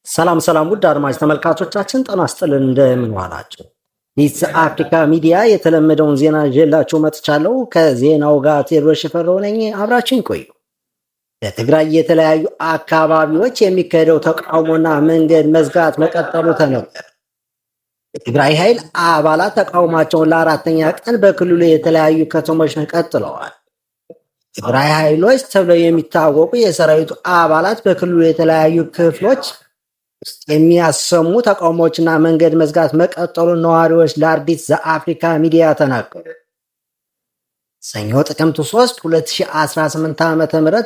ሰላም ሰላም ውድ አድማጭ ተመልካቾቻችን ጤና ይስጥልን፣ እንደምን ዋላችሁ? ይህ አፍሪካ ሚዲያ የተለመደውን ዜና ይዤላችሁ መጥቻለሁ። ከዜናው ጋር ቴዎድሮስ ሽፈራው ነኝ። አብራችሁን ቆዩ። በትግራይ የተለያዩ አካባቢዎች የሚካሄደው ተቃውሞና መንገድ መዝጋት መቀጠሉ ተነገረ። የትግራይ ኃይል አባላት ተቃውሟቸውን ለአራተኛ ቀን በክልሉ የተለያዩ ከተሞች ቀጥለዋል። ትግራይ ኃይሎች ተብለው የሚታወቁ የሰራዊቱ አባላት በክልሉ የተለያዩ ክፍሎች ውስጥ የሚያሰሙ ተቃውሞዎችና መንገድ መዝጋት መቀጠሉን ነዋሪዎች ለአዲስ ዘአፍሪካ ሚዲያ ተናገሩ። ሰኞ ጥቅምት 3 2018 ዓ.ም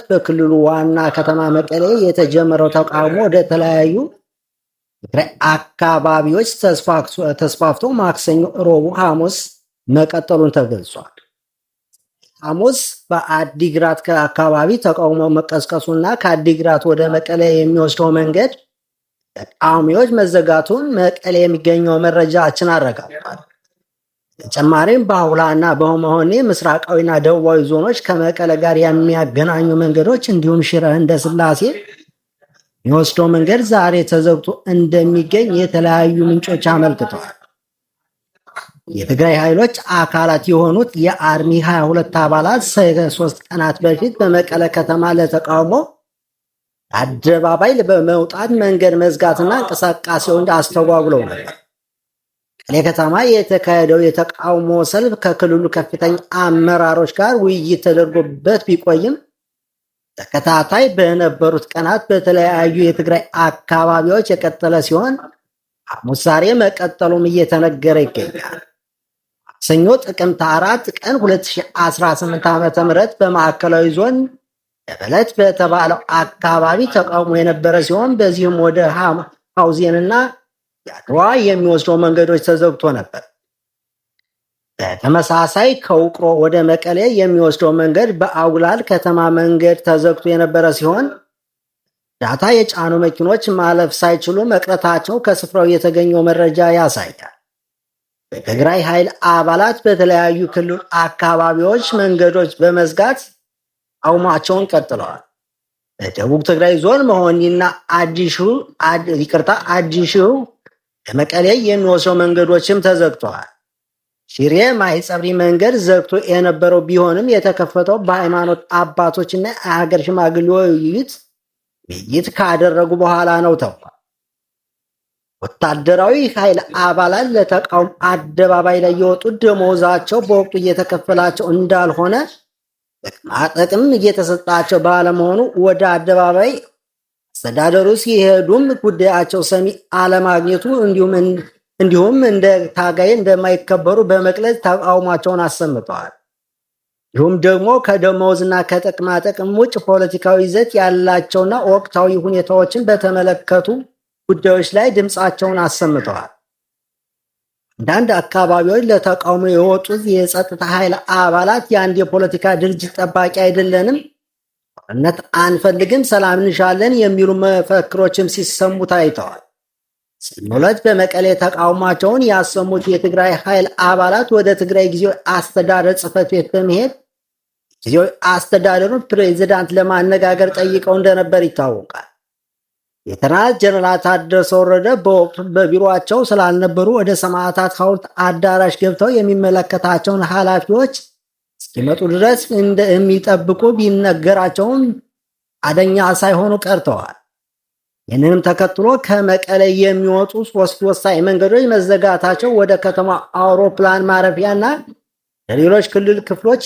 በክልሉ ዋና ከተማ መቀሌ የተጀመረው ተቃውሞ ወደ ተለያዩ ትግራይ አካባቢዎች ተስፋፍቶ ማክሰኞ፣ ረቡዕ፣ ሐሙስ መቀጠሉን ተገልጿል። ሐሙስ በአዲግራት አካባቢ ተቃውሞ መቀስቀሱና ከአዲግራት ወደ መቀሌ የሚወስደው መንገድ ተቃዋሚዎች መዘጋቱን መቀሌ የሚገኘው መረጃችን አረጋግጧል። ተጨማሪም በአውላና በመሆኔ ምስራቃዊና ደቡባዊ ዞኖች ከመቀሌ ጋር የሚያገናኙ መንገዶች እንዲሁም ሽረ እንዳስላሴ የሚወስደው መንገድ ዛሬ ተዘግቶ እንደሚገኝ የተለያዩ ምንጮች አመልክተዋል። የትግራይ ኃይሎች አካላት የሆኑት የአርሚ 22 አባላት 3 ቀናት በፊት በመቀሌ ከተማ ለተቃውሞ አደባባይ በመውጣት መንገድ መዝጋትና እንቅስቃሴውን አስተጓጉለው ነበር። መቀሌ ከተማ የተካሄደው የተቃውሞ ሰልፍ ከክልሉ ከፍተኛ አመራሮች ጋር ውይይት ተደርጎበት ቢቆይም ተከታታይ በነበሩት ቀናት በተለያዩ የትግራይ አካባቢዎች የቀጠለ ሲሆን ሐሙስ ዛሬ መቀጠሉም እየተነገረ ይገኛል። ሰኞ ጥቅምት 4 ቀን 2018 ዓ.ም በማዕከላዊ ዞን ደበለት በተባለው አካባቢ ተቃውሞ የነበረ ሲሆን በዚህም ወደ ሐውዜንና የአድዋ የሚወስደው መንገዶች ተዘግቶ ነበር። በተመሳሳይ ከውቅሮ ወደ መቀሌ የሚወስደው መንገድ በአውላል ከተማ መንገድ ተዘግቶ የነበረ ሲሆን ዳታ የጫኑ መኪኖች ማለፍ ሳይችሉ መቅረታቸው ከስፍራው የተገኘው መረጃ ያሳያል። በትግራይ ኃይል አባላት በተለያዩ ክልል አካባቢዎች መንገዶች በመዝጋት ተቃውሟቸውን ቀጥለዋል። በደቡብ ትግራይ ዞን መሆኒና አዲሽሁ ለመቀሌ የሚወስደው መንገዶችም ተዘግተዋል። ሽሬ ማይጸብሪ መንገድ ዘግቶ የነበረው ቢሆንም የተከፈተው በሃይማኖት አባቶችና የሀገር ሽማግሌዎች ውይይት ካደረጉ በኋላ ነው ተብሏል። ወታደራዊ ኃይል አባላት ለተቃውሞ አደባባይ ላይ የወጡት ደሞዛቸው በወቅቱ እየተከፈላቸው እንዳልሆነ ጥቅም እየተሰጣቸው ባለመሆኑ ወደ አደባባይ አስተዳደሩ ሲሄዱም ጉዳያቸው ሰሚ አለማግኘቱ እንዲሁም እንደ ታጋይ እንደማይከበሩ በመግለጽ ተቃውሟቸውን አሰምተዋል። ይሁም ደግሞ ከደመወዝና ከጥቅማ ጥቅም ውጭ ፖለቲካዊ ይዘት ያላቸውና ወቅታዊ ሁኔታዎችን በተመለከቱ ጉዳዮች ላይ ድምፃቸውን አሰምተዋል። አንዳንድ አካባቢዎች ለተቃውሞ የወጡት የጸጥታ ኃይል አባላት የአንድ የፖለቲካ ድርጅት ጠባቂ አይደለንም፣ ጦርነት አንፈልግም፣ ሰላም እንሻለን የሚሉ መፈክሮችም ሲሰሙ ታይተዋል። ሰኞ ዕለት በመቀሌ ተቃውሟቸውን ያሰሙት የትግራይ ኃይል አባላት ወደ ትግራይ ጊዜያዊ አስተዳደር ጽሕፈት ቤት በመሄድ ጊዜያዊ አስተዳደሩን ፕሬዚዳንት ለማነጋገር ጠይቀው እንደነበር ይታወቃል። ሌተናንት ጀነራል ታደሰ ወረደ በወቅቱ በቢሮአቸው ስላልነበሩ ወደ ሰማዕታት ሐውልት አዳራሽ ገብተው የሚመለከታቸውን ኃላፊዎች እስኪመጡ ድረስ እንደሚጠብቁ ቢነገራቸውም አደኛ ሳይሆኑ ቀርተዋል። ይህንንም ተከትሎ ከመቀሌ የሚወጡ 3 ወሳኝ መንገዶች መዘጋታቸው ወደ ከተማ አውሮፕላን ማረፊያና ለሌሎች ክልል ክፍሎች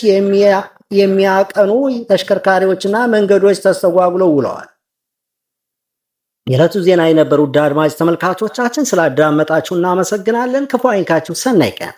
የሚያቀኑ ተሽከርካሪዎችና መንገዶች ተስተጓጉለው ውለዋል። የዕለቱ ዜና የነበሩ ውድ አድማጭ ተመልካቾቻችን ስላዳመጣችሁ እናመሰግናለን። ክፉ አይንካችሁ። ሰናይ ቀን